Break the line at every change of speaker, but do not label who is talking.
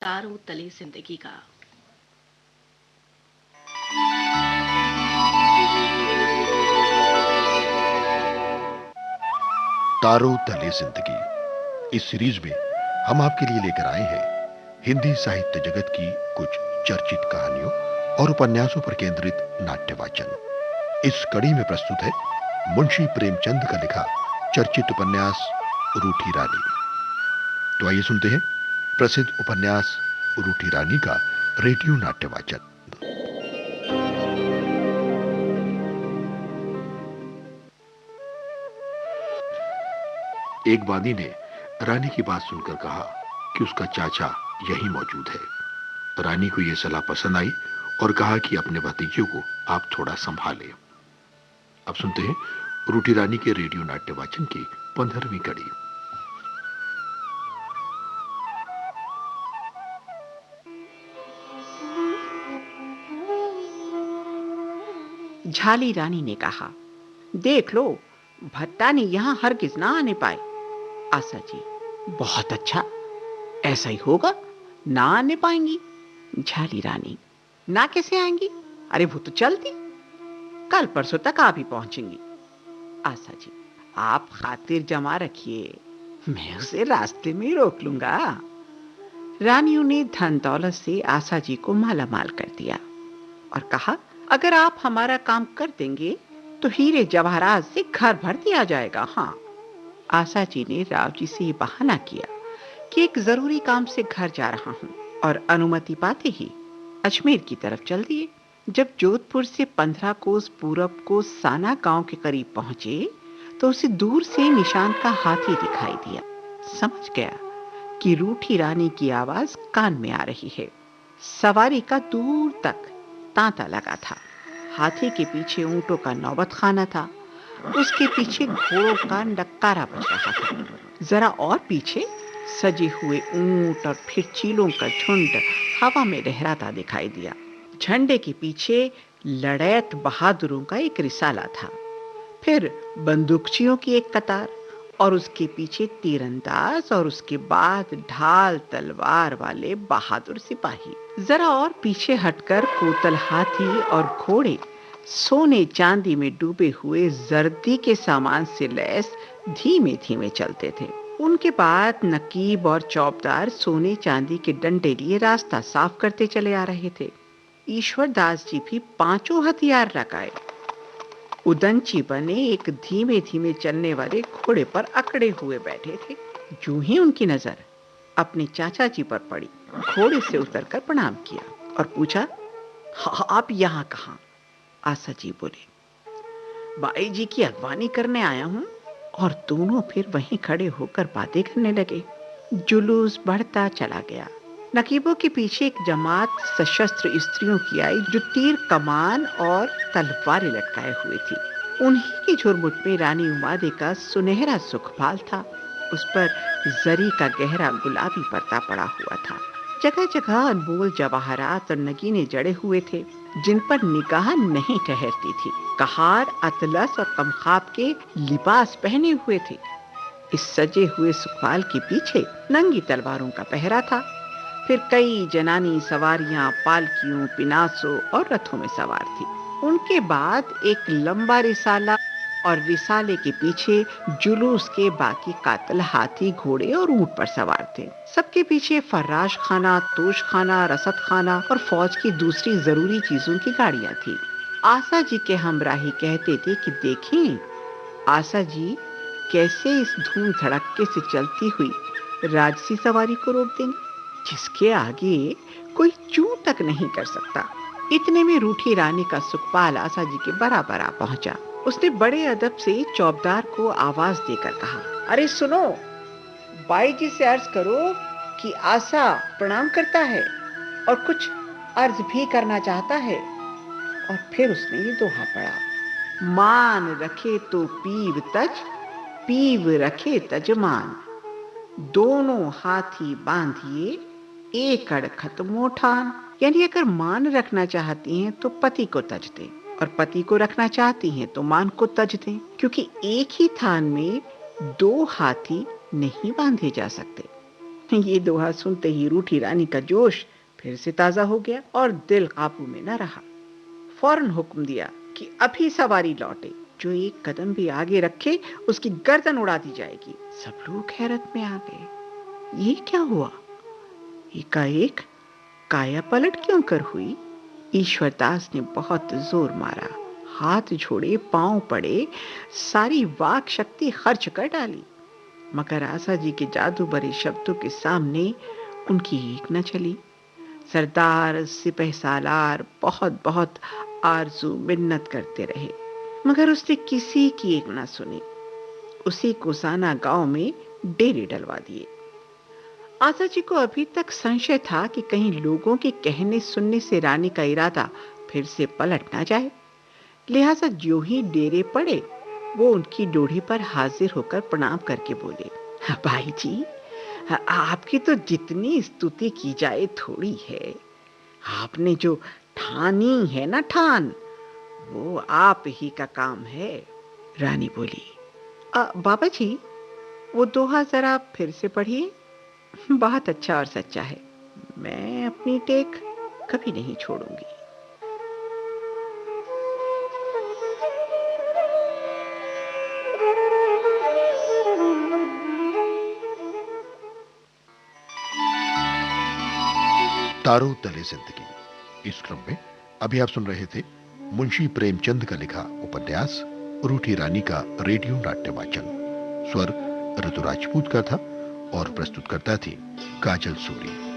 तारों तले जिंदगी का।
तारों तले जिंदगी इस सीरीज में हम आपके लिए लेकर आए हैं हिंदी साहित्य जगत की कुछ चर्चित कहानियों और उपन्यासों पर केंद्रित नाट्य वाचन। इस कड़ी में प्रस्तुत है मुंशी प्रेमचंद का लिखा चर्चित उपन्यास रूठी रानी। तो आइए सुनते हैं प्रसिद्ध उपन्यास रूठी रानी का रेडियो नाट्य वाचन। एक बादी ने रानी की बात सुनकर कहा कि उसका चाचा यहीं मौजूद है। रानी को यह सलाह पसंद आई और कहा कि अपने भतीजे को आप थोड़ा संभालें। अब सुनते हैं रूठी रानी के रेडियो नाट्य वाचन की 15वीं कड़ी।
झाली रानी ने कहा, देख लो, भट्टानी यहाँ हरगिज ना आने पाए। आशा जी, बहुत अच्छा, ऐसा ही होगा, ना आने पाएंगी। झाली रानी, ना कैसे आएंगी? अरे वो तो चलती, कल परसों तक आप ही पहुंचेंगी। आशा जी, आप खातिर जमा रखिए, मैं उसे रास्ते में ही रोक लूंगा। रानियों ने धन दौलत से आशा जी को मालामाल कर दिया और कहा, अगर आप हमारा काम कर देंगे तो हीरे जवाहरात से घर भर दिया जाएगा। हाँ। आशा जी ने राव जी से ये बहाना किया कि एक जरूरी काम से घर जा रहा हूं और अनुमति पाते ही अजमेर की तरफ चल दिए। जब जोधपुर से 15 कोस पूरब को साना गांव के करीब पहुंचे तो उसे दूर से निशान का हाथी दिखाई दिया। समझ गया कि रूठी रानी की आवाज कान में आ रही है। सवारी का दूर तक तांता लगा था। हाथी के पीछे ऊंटों का नौबत खाना था, उसके पीछे घोड़ों का नक्कारा बज रहा था। जरा और पीछे सजे हुए ऊंट और फिर चीलों का झुंड हवा में लहराता दिखाई दिया। झंडे के पीछे लड़ैत बहादुरों का एक रिसाला था, फिर बंदूकचियों की एक कतार और उसके पीछे तीरंदाज और उसके बाद ढाल तलवार वाले बहादुर सिपाही। जरा और पीछे हटकर कोतल हाथी और घोड़े सोने चांदी में डूबे हुए जर्दी के सामान से लैस धीमे धीमे चलते थे। उनके बाद नकीब और चौबदार सोने चांदी के डंडे लिए रास्ता साफ करते चले आ रहे थे। ईश्वर दास जी भी पांचों हथियार लगाए उदंची बने एक धीमे धीमे चलने वाले घोड़े पर अकड़े हुए बैठे थे। यूं ही उनकी नजर अपने चाचा जी पर पड़ी। घोड़े से उतरकर प्रणाम किया और पूछा, आप यहाँ कहाँ? आशा जी बोले, बाई जी की अगवानी करने आया हूँ। और दोनों फिर वहीं खड़े होकर बातें करने लगे। जुलूस बढ़ता चला गया। नकीबों के पीछे एक जमात सशस्त्र स्त्रियों की आई जो तीर कमान और तलवारें लटकाए हुए थी। उन्हीं की झुरमुट में रानी उमादे का सुनहरा सुखपाल था। उस पर जरी का गहरा गुलाबी पर्दा पड़ा हुआ था। जगह जगह अनमोल जवाहरात और नगीने जड़े हुए थे जिन पर निगाह नहीं ठहरती थी। कहार, अतलस और कमखाब के लिबास पहने हुए थे। इस सजे हुए सुखपाल के पीछे नंगी तलवारों का पहरा था। फिर कई जनानी सवारियां पालकियों, पिनासों और रथों में सवार थी। उनके बाद एक लंबा रिसाला और रिसाले के पीछे जुलूस के बाकी कातल हाथी, घोड़े और ऊंट पर सवार थे। सबके पीछे फर्राश खाना, तोश खाना, रसद खाना और फौज की दूसरी जरूरी चीजों की गाड़ियां थी। आशा जी के हमराही कहते थे कि देखें आशा जी कैसे इस धूम धड़क्के से चलती हुई राजसी सवारी को रोक देंगे, जिसके आगे कोई चूं तक नहीं कर सकता। इतने में रूठी रानी का सुखपाल आशा जी के बराबर आ पहुंचा। उसने बड़े अदब से चौबदार को आवाज देकर कहा, अरे सुनो, बाई जी से अर्ज करो कि आशा प्रणाम करता है और कुछ अर्ज भी करना चाहता है। और फिर उसने ये दोहा पढ़ा, मान रखे तो पीव तज, पीव रखे तजमान, दोनों हाथी बांधिए एक अड़खत मोठान। यानी अगर मान रखना चाहती हैं तो पति को तज दें और पति को रखना चाहती हैं तो मान को तज दें, क्योंकि एक ही थान में दो हाथी नहीं बांधे जा सकते। ये दोहा सुनते ही रूठी रानी का जोश फिर से ताजा हो गया और दिल काबू में न रहा। फौरन हुक्म दिया कि अभी सवारी लौटे, जो एक कदम भी आगे रखे उसकी गर्दन उड़ा दी जाएगी। सब लोग हैरत में आ गए। ये क्या हुआ? एकाएक काया पलट क्यों कर हुई? ईश्वरदास ने बहुत जोर मारा, हाथ जोड़े, पांव पड़े, सारी वाक शक्ति खर्च कर डाली, मगर आशा जी के जादू भरे शब्दों के सामने उनकी एक न चली। सरदार सिपह सालार बहुत बहुत आरजू मिन्नत करते रहे, मगर उसने किसी की एक न सुनी। उसी कोसाना गांव में डेरे डलवा दिए। आशा जी को अभी तक संशय था कि कहीं लोगों के कहने सुनने से रानी का इरादा फिर से पलट ना जाए। लिहाजा जो ही डेरे पड़े वो उनकी डोढ़ी पर हाजिर होकर प्रणाम करके बोले, भाई जी, आपकी तो जितनी स्तुति की जाए थोड़ी है। आपने जो ठानी है ना ठान, वो आप ही का काम है। रानी बोली, बाबा जी, वो दोहा जरा फिर से पढ़िए। बहुत अच्छा और सच्चा है। मैं अपनी टेक कभी नहीं छोड़ूंगी।
तारों तले जिंदगी। इस क्रम में अभी आप सुन रहे थे मुंशी प्रेमचंद का लिखा उपन्यास रूठी रानी का रेडियो नाट्य वाचन। स्वर ऋतु राजपूत का था और प्रस्तुत करता थी काजल सूरी।